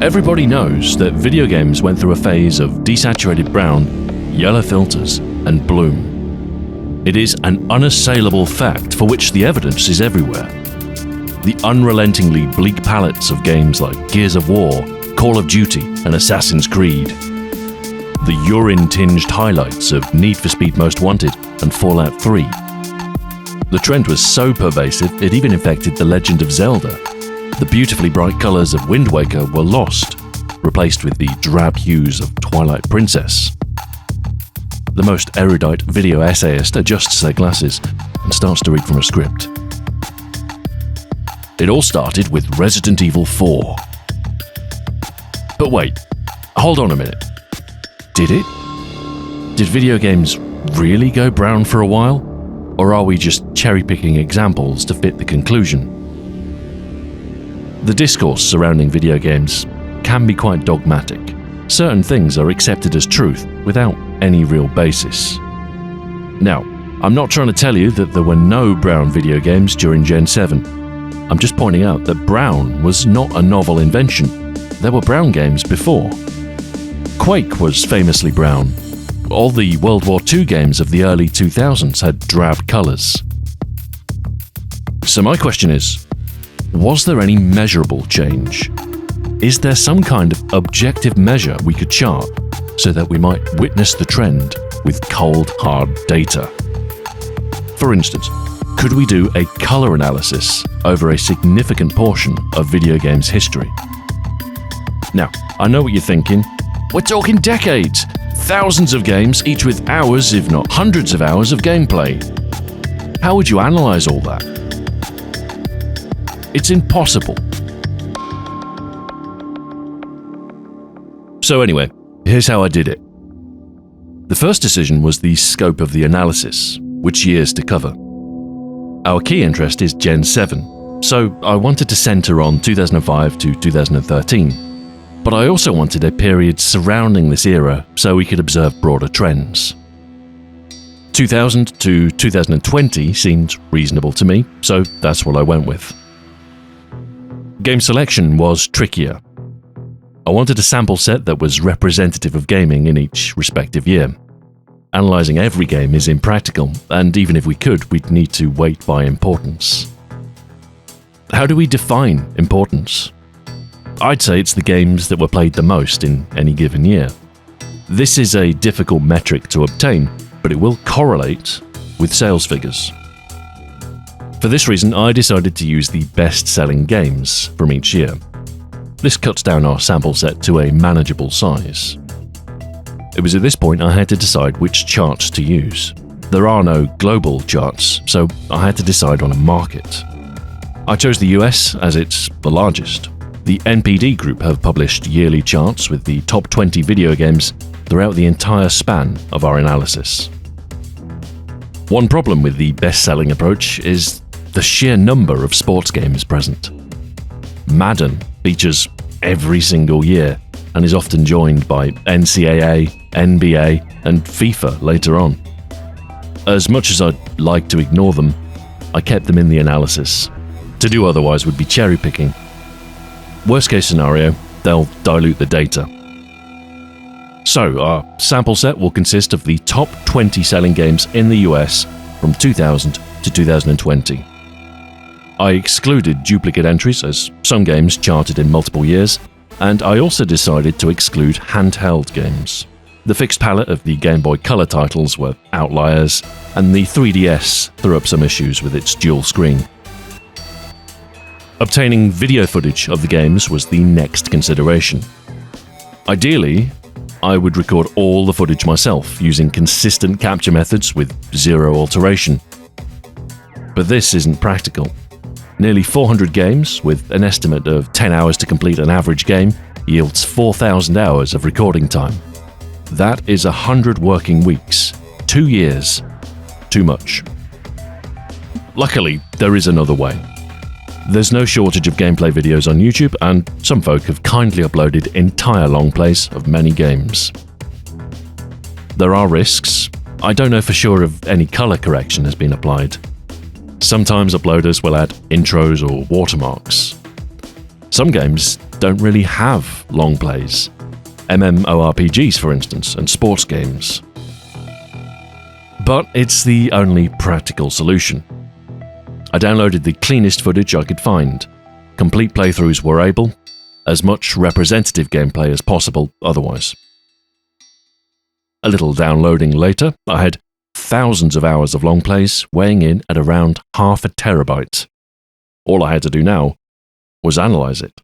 Everybody knows that video games went through a phase of desaturated brown, yellow filters, and bloom. It is an unassailable fact for which the evidence is everywhere. The unrelentingly bleak palettes of games like Gears of War, Call of Duty, and Assassin's Creed. The urine-tinged highlights of Need for Speed Most Wanted and Fallout 3. The trend was so pervasive it even infected The Legend of Zelda. The beautifully bright colours of Wind Waker were lost, replaced with the drab hues of Twilight Princess. The most erudite video essayist adjusts their glasses and starts to read from a script. It all started with Resident Evil 4. But wait, hold on a minute. Did it? Did video games really go brown for a while? Or are we just cherry-picking examples to fit the conclusion? The discourse surrounding video games can be quite dogmatic. Certain things are accepted as truth without any real basis. Now, I'm not trying to tell you that there were no brown video games during Gen 7. I'm just pointing out that brown was not a novel invention. There were brown games before. Quake was famously brown. All the World War II games of the early 2000s had drab colours. So my question is, was there any measurable change? Is there some kind of objective measure we could chart so that we might witness the trend with cold, hard data? For instance, could we do a colour analysis over a significant portion of video games history? Now, I know what you're thinking. We're talking decades! Thousands of games, each with hours, if not hundreds of hours of gameplay. How would you analyse all that? It's impossible. So anyway, here's how I did it. The first decision was the scope of the analysis, which years to cover. Our key interest is Gen 7, so I wanted to centre on 2005 to 2013. But I also wanted a period surrounding this era so we could observe broader trends. 2000 to 2020 seemed reasonable to me, so that's what I went with. Game selection was trickier. I wanted a sample set that was representative of gaming in each respective year. Analysing every game is impractical, and even if we could, we'd need to weight by importance. How do we define importance? I'd say it's the games that were played the most in any given year. This is a difficult metric to obtain, but it will correlate with sales figures. For this reason, I decided to use the best-selling games from each year. This cuts down our sample set to a manageable size. It was at this point I had to decide which charts to use. There are no global charts, so I had to decide on a market. I chose the US as it's the largest. The NPD Group have published yearly charts with the top 20 video games throughout the entire span of our analysis. One problem with the best-selling approach is the sheer number of sports games present. Madden features every single year and is often joined by NCAA, NBA, and FIFA later on. As much as I'd like to ignore them, I kept them in the analysis. To do otherwise would be cherry-picking. Worst case scenario, they'll dilute the data. So, our sample set will consist of the top 20 selling games in the US from 2000 to 2020. I excluded duplicate entries as some games charted in multiple years, and I also decided to exclude handheld games. The fixed palette of the Game Boy Color titles were outliers, and the 3DS threw up some issues with its dual screen. Obtaining video footage of the games was the next consideration. Ideally, I would record all the footage myself using consistent capture methods with zero alteration. But this isn't practical. Nearly 400 games, with an estimate of 10 hours to complete an average game, yields 4,000 hours of recording time. That is 100 working weeks, 2 years. Too much. Luckily, there is another way. There's no shortage of gameplay videos on YouTube, and some folk have kindly uploaded entire long plays of many games. There are risks. I don't know for sure if any color correction has been applied. Sometimes uploaders will add intros or watermarks. Some games don't really have long plays. MMORPGs, for instance, and sports games. But it's the only practical solution. I downloaded the cleanest footage I could find. Complete playthroughs were able, as much representative gameplay as possible otherwise. A little downloading later, I had thousands of hours of long plays weighing in at around 0.5 terabyte. All I had to do now was analyze it.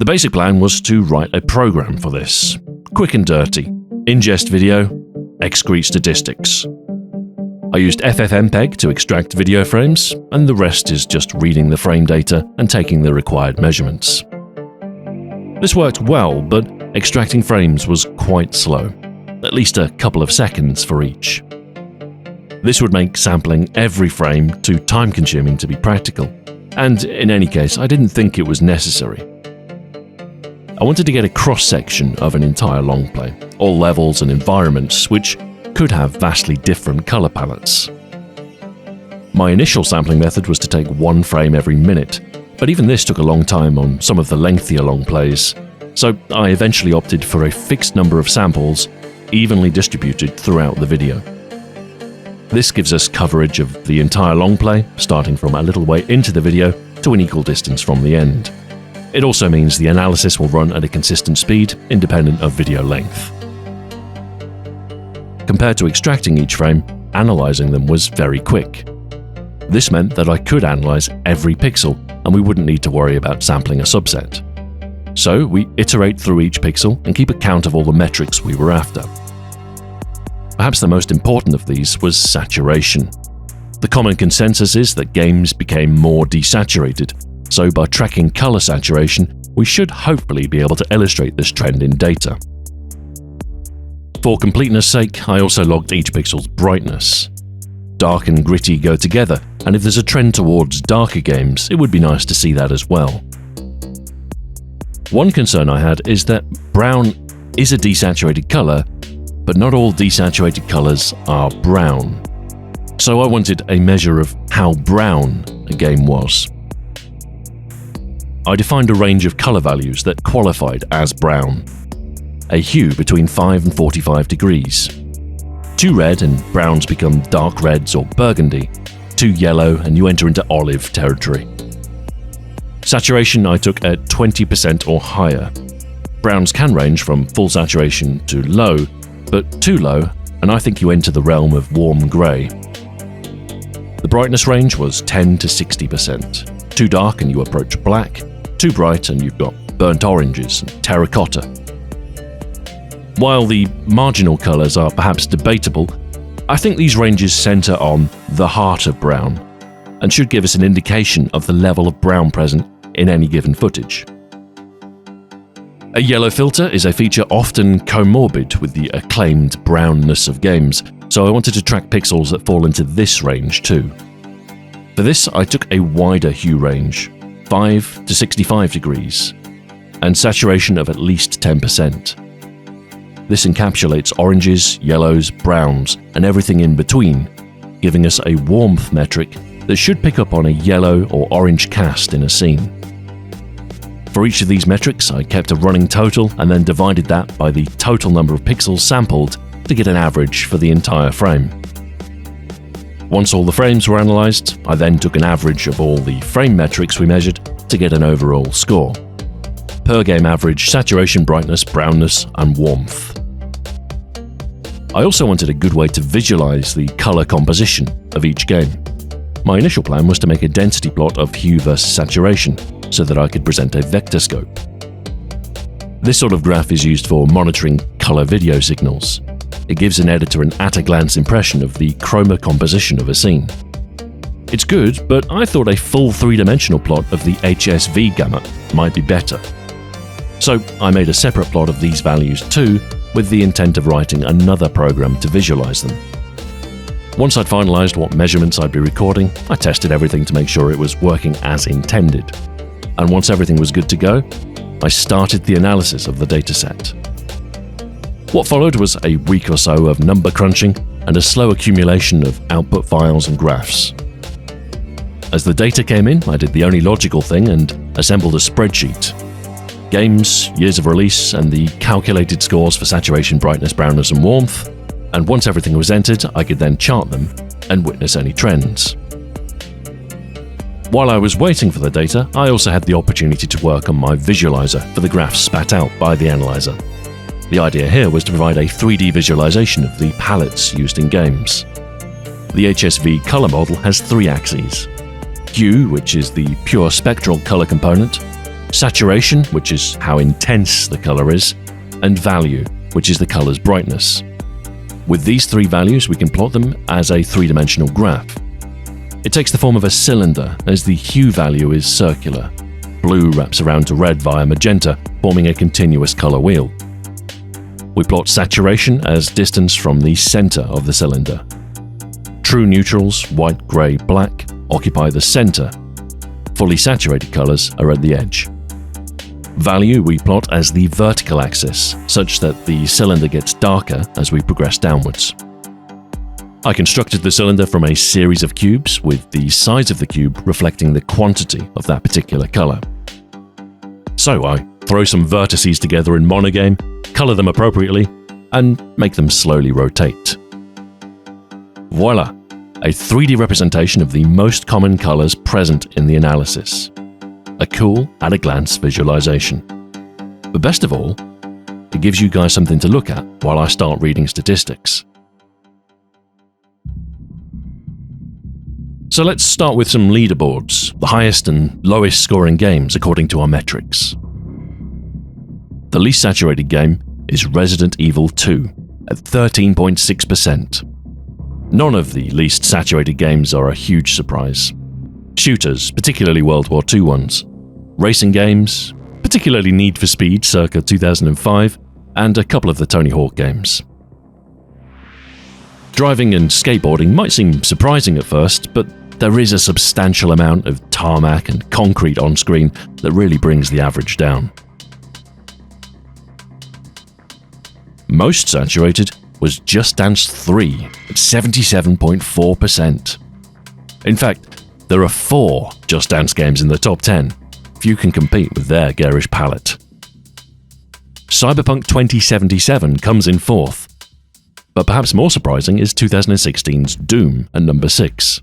The basic plan was to write a program for this. Quick and dirty. Ingest video, excrete statistics. I used FFmpeg to extract video frames, and the rest is just reading the frame data and taking the required measurements. This worked well, but extracting frames was quite slow, at least a couple of seconds for each. This would make sampling every frame too time-consuming to be practical, and in any case, I didn't think it was necessary. I wanted to get a cross-section of an entire long play, all levels and environments, which could have vastly different color palettes. My initial sampling method was to take one frame every minute, but even this took a long time on some of the lengthier long plays, so I eventually opted for a fixed number of samples evenly distributed throughout the video. This gives us coverage of the entire long play, starting from a little way into the video to an equal distance from the end. It also means the analysis will run at a consistent speed, independent of video length. Compared to extracting each frame, analyzing them was very quick. This meant that I could analyze every pixel, and we wouldn't need to worry about sampling a subset. So we iterate through each pixel and keep a count of all the metrics we were after. Perhaps the most important of these was saturation. The common consensus is that games became more desaturated, so by tracking color saturation, we should hopefully be able to illustrate this trend in data. For completeness' sake, I also logged each pixel's brightness. Dark and gritty go together, and if there's a trend towards darker games, it would be nice to see that as well. One concern I had is that brown is a desaturated color, but not all desaturated colors are brown. So I wanted a measure of how brown a game was. I defined a range of color values that qualified as brown. A hue between 5 and 45 degrees. Too red and browns become dark reds or burgundy. Too yellow and you enter into olive territory. Saturation I took at 20% or higher. Browns can range from full saturation to low, but too low and I think you enter the realm of warm grey. The brightness range was 10 to 60%. Too dark and you approach black. Too bright and you've got burnt oranges and terracotta. While the marginal colours are perhaps debatable, I think these ranges centre on the heart of brown and should give us an indication of the level of brown present in any given footage. A yellow filter is a feature often comorbid with the acclaimed brownness of games, so I wanted to track pixels that fall into this range too. For this, I took a wider hue range, 5 to 65 degrees, and saturation of at least 10%. This encapsulates oranges, yellows, browns, and everything in between, giving us a warmth metric that should pick up on a yellow or orange cast in a scene. For each of these metrics, I kept a running total and then divided that by the total number of pixels sampled to get an average for the entire frame. Once all the frames were analysed, I then took an average of all the frame metrics we measured to get an overall score. Per game average, saturation, brightness, brownness, and warmth. I also wanted a good way to visualise the colour composition of each game. My initial plan was to make a density plot of hue versus saturation, so that I could present a vector scope. This sort of graph is used for monitoring colour video signals. It gives an editor an at-a-glance impression of the chroma composition of a scene. It's good, but I thought a full three-dimensional plot of the HSV gamut might be better. So I made a separate plot of these values too, with the intent of writing another program to visualise them. Once I'd finalised what measurements I'd be recording, I tested everything to make sure it was working as intended. And once everything was good to go, I started the analysis of the dataset. What followed was a week or so of number crunching and a slow accumulation of output files and graphs. As the data came in, I did the only logical thing and assembled a spreadsheet. Games, years of release, and the calculated scores for saturation, brightness, brownness, and warmth. And once everything was entered, I could then chart them and witness any trends. While I was waiting for the data, I also had the opportunity to work on my visualizer for the graphs spat out by the analyzer. The idea here was to provide a 3D visualization of the palettes used in games. The HSV color model has 3 axes: hue, which is the pure spectral color component, saturation, which is how intense the color is, and value, which is the color's brightness. With these 3 values, we can plot them as a 3-dimensional graph. It takes the form of a cylinder, as the hue value is circular. Blue wraps around to red via magenta, forming a continuous color wheel. We plot saturation as distance from the center of the cylinder. True neutrals, white, grey, black, occupy the center. Fully saturated colors are at the edge. Value we plot as the vertical axis, such that the cylinder gets darker as we progress downwards. I constructed the cylinder from a series of cubes, with the size of the cube reflecting the quantity of that particular color. So I throw some vertices together in Monogame, color them appropriately, and make them slowly rotate. Voila! A 3D representation of the most common colors present in the analysis. A cool, at-a-glance visualization. But best of all, it gives you guys something to look at while I start reading statistics. So let's start with some leaderboards, the highest and lowest scoring games according to our metrics. The least saturated game is Resident Evil 2 at 13.6%. None of the least saturated games are a huge surprise. Shooters, particularly World War II ones. Racing games, particularly Need for Speed circa 2005, and a couple of the Tony Hawk games. Driving and skateboarding might seem surprising at first, but there is a substantial amount of tarmac and concrete on screen that really brings the average down. Most saturated was Just Dance 3 at 77.4%. In fact, there are 4 Just Dance games in the top 10. Few can compete with their garish palette. Cyberpunk 2077 comes in 4th, but perhaps more surprising is 2016's Doom at number 6.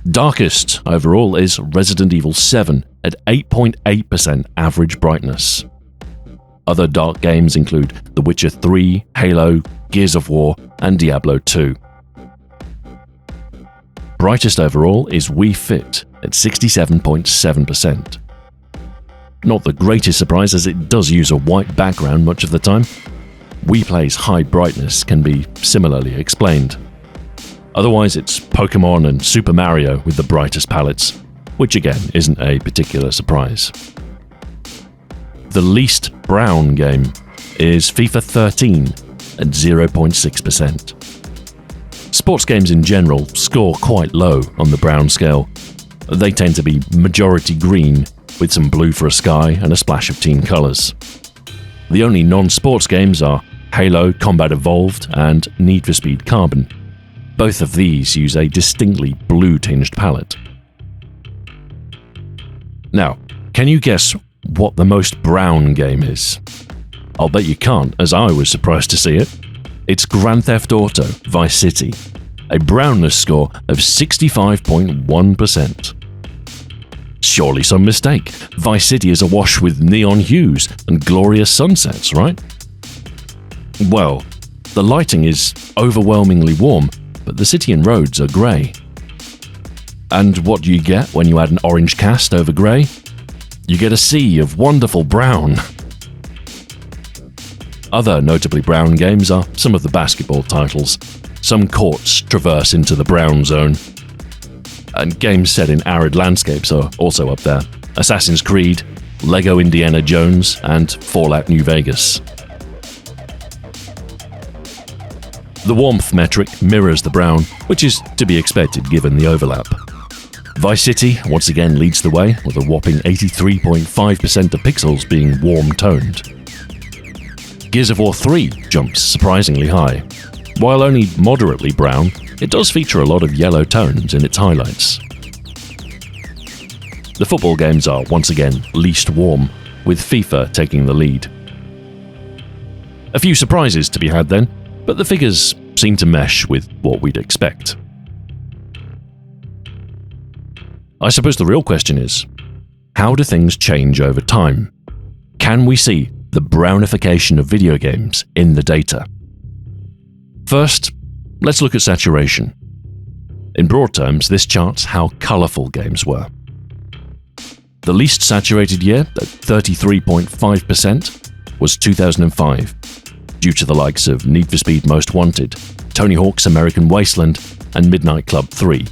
Darkest overall is Resident Evil 7 at 8.8% average brightness. Other dark games include The Witcher 3, Halo, Gears of War, and Diablo 2. Brightest overall is Wii Fit at 67.7%. Not the greatest surprise, as it does use a white background much of the time. Wii Play's high brightness can be similarly explained. Otherwise, it's Pokemon and Super Mario with the brightest palettes, which again isn't a particular surprise. The least brown game is FIFA 13 at 0.6%. Sports games in general score quite low on the brown scale. They tend to be majority green, with some blue for a sky and a splash of team colours. The only non-sports games are Halo Combat Evolved and Need for Speed Carbon. Both of these use a distinctly blue-tinged palette. Now, can you guess what the most brown game is? I'll bet you can't, as I was surprised to see it. It's Grand Theft Auto Vice City, a brownness score of 65.1%. Surely some mistake. Vice City is awash with neon hues and glorious sunsets, right? Well, the lighting is overwhelmingly warm, but the city and roads are grey. And what do you get when you add an orange cast over grey? You get a sea of wonderful brown. Other notably brown games are some of the basketball titles. Some courts traverse into the brown zone. And games set in arid landscapes are also up there. Assassin's Creed, Lego Indiana Jones, and Fallout New Vegas. The warmth metric mirrors the brown, which is to be expected given the overlap. Vice City once again leads the way, with a whopping 83.5% of pixels being warm-toned. Gears of War 3 jumps surprisingly high. While only moderately brown, it does feature a lot of yellow tones in its highlights. The football games are once again least warm, with FIFA taking the lead. A few surprises to be had then, but the figures seem to mesh with what we'd expect. I suppose the real question is, how do things change over time? Can we see the brownification of video games in the data? First, let's look at saturation. In broad terms, this charts how colourful games were. The least saturated year, at 33.5%, was 2005, due to the likes of Need for Speed Most Wanted, Tony Hawk's American Wasteland, and Midnight Club 3.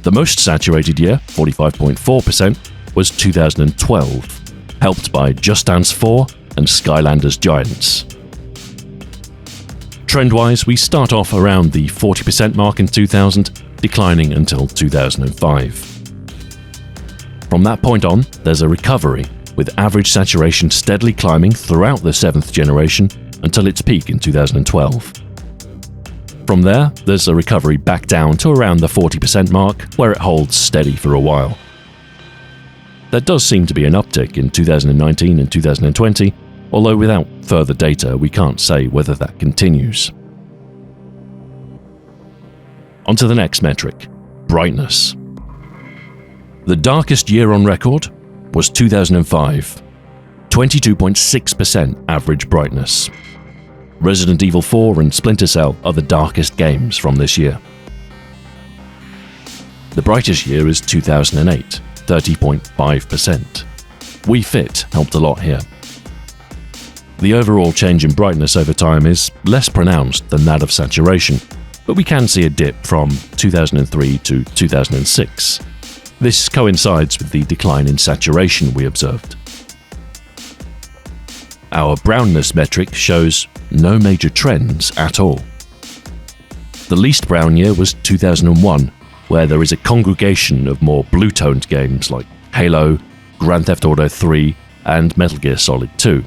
The most saturated year, 45.4%, was 2012, helped by Just Dance 4 and Skylanders Giants. Trend-wise, we start off around the 40% mark in 2000, declining until 2005. From that point on, there's a recovery, with average saturation steadily climbing throughout the 7th generation until its peak in 2012. From there, there's a recovery back down to around the 40% mark, where it holds steady for a while. There does seem to be an uptick in 2019 and 2020, although without further data, we can't say whether that continues. On to the next metric, brightness. The darkest year on record was 2005, 22.6% average brightness. Resident Evil 4 and Splinter Cell are the darkest games from this year. The brightest year is 2008, 30.5%. Wii Fit helped a lot here. The overall change in brightness over time is less pronounced than that of saturation, but we can see a dip from 2003 to 2006. This coincides with the decline in saturation we observed. Our brownness metric shows no major trends at all. The least brown year was 2001, where there is a congregation of more blue-toned games like Halo, Grand Theft Auto 3, and Metal Gear Solid 2.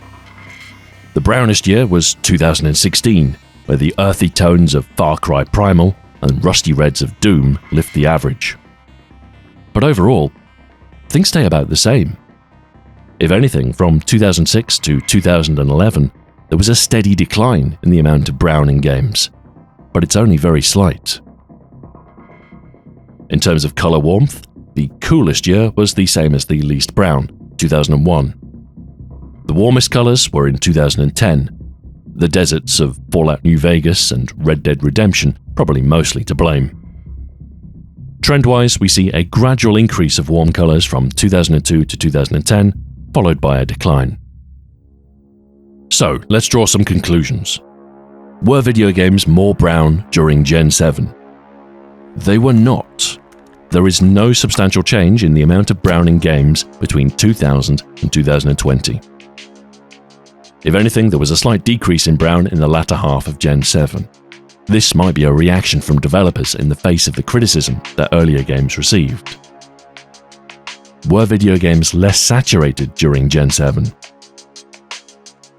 The brownest year was 2016, where the earthy tones of Far Cry Primal and rusty reds of Doom lift the average. But overall, things stay about the same. If anything, from 2006 to 2011, there was a steady decline in the amount of brown in games, but it's only very slight. In terms of colour warmth, the coolest year was the same as the least brown, 2001. The warmest colours were in 2010, the deserts of Fallout New Vegas and Red Dead Redemption probably mostly to blame. Trend-wise, we see a gradual increase of warm colours from 2002 to 2010, followed by a decline. So, let's draw some conclusions. Were video games more brown during Gen 7? They were not. There is no substantial change in the amount of brown in games between 2000 and 2020. If anything, there was a slight decrease in brown in the latter half of Gen 7. This might be a reaction from developers in the face of the criticism that earlier games received. Were video games less saturated during Gen 7?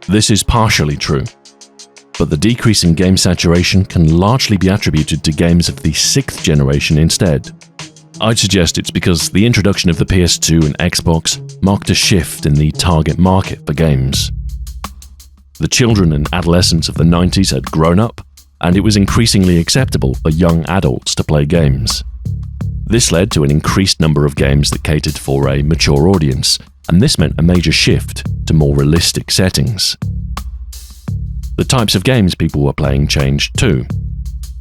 This is partially true, but the decrease in game saturation can largely be attributed to games of the 6th generation instead. I'd suggest it's because the introduction of the PS2 and Xbox marked a shift in the target market for games. The children and adolescents of the 90s had grown up, and it was increasingly acceptable for young adults to play games. This led to an increased number of games that catered for a mature audience, and this meant a major shift to more realistic settings. The types of games people were playing changed too.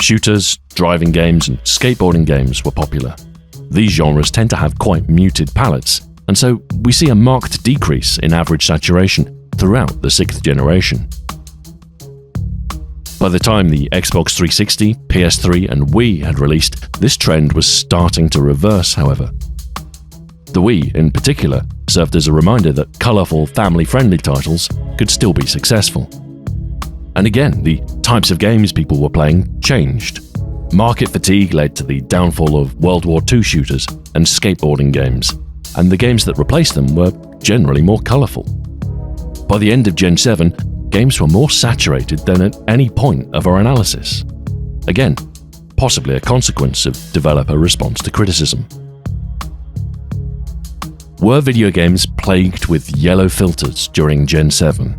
Shooters, driving games, and skateboarding games were popular. These genres tend to have quite muted palettes, and so we see a marked decrease in average saturation throughout the 6th generation. By the time the Xbox 360, PS3 and Wii had released, this trend was starting to reverse, however. The Wii, in particular, served as a reminder that colourful, family-friendly titles could still be successful. And again, the types of games people were playing changed. Market fatigue led to the downfall of World War II shooters and skateboarding games, and the games that replaced them were generally more colourful. By the end of Gen 7, games were more saturated than at any point of our analysis. Again, possibly a consequence of developer response to criticism. Were video games plagued with yellow filters during Gen 7?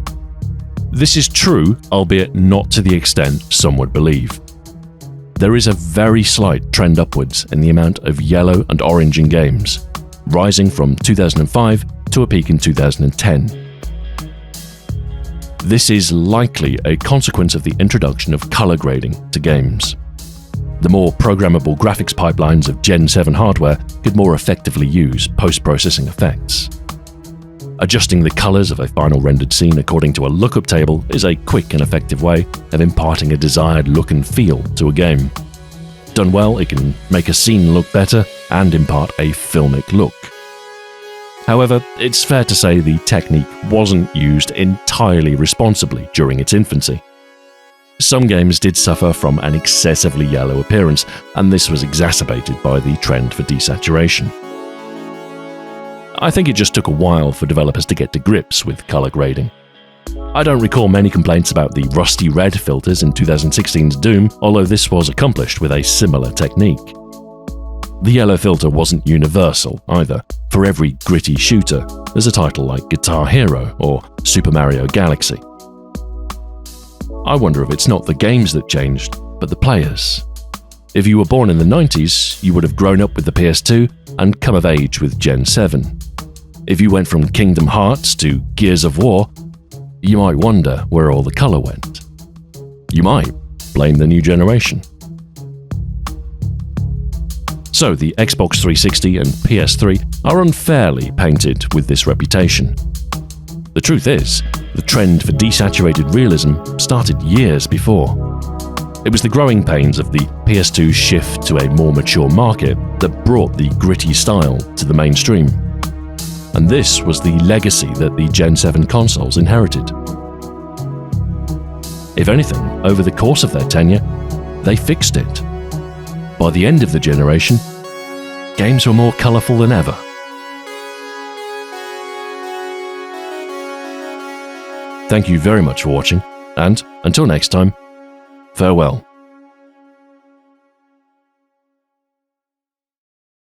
This is true, albeit not to the extent some would believe. There is a very slight trend upwards in the amount of yellow and orange in games, rising from 2005 to a peak in 2010. This is likely a consequence of the introduction of color grading to games. The more programmable graphics pipelines of Gen 7 hardware could more effectively use post-processing effects. Adjusting the colors of a final rendered scene according to a lookup table is a quick and effective way of imparting a desired look and feel to a game. Done well, it can make a scene look better and impart a filmic look. However, it's fair to say the technique wasn't used entirely responsibly during its infancy. Some games did suffer from an excessively yellow appearance, and this was exacerbated by the trend for desaturation. I think it just took a while for developers to get to grips with color grading. I don't recall many complaints about the rusty red filters in 2016's Doom, although this was accomplished with a similar technique. The yellow filter wasn't universal either. For every gritty shooter, there's a title like Guitar Hero or Super Mario Galaxy. I wonder if it's not the games that changed, but the players. If you were born in the 90s, you would have grown up with the PS2 and come of age with Gen 7. If you went from Kingdom Hearts to Gears of War, you might wonder where all the color went. You might blame the new generation. So the Xbox 360 and PS3 are unfairly painted with this reputation. The truth is, the trend for desaturated realism started years before. It was the growing pains of the PS2's shift to a more mature market that brought the gritty style to the mainstream. And this was the legacy that the Gen 7 consoles inherited. If anything, over the course of their tenure, they fixed it. By the end of the generation, games were more colourful than ever. Thank you very much for watching, and until next time, farewell.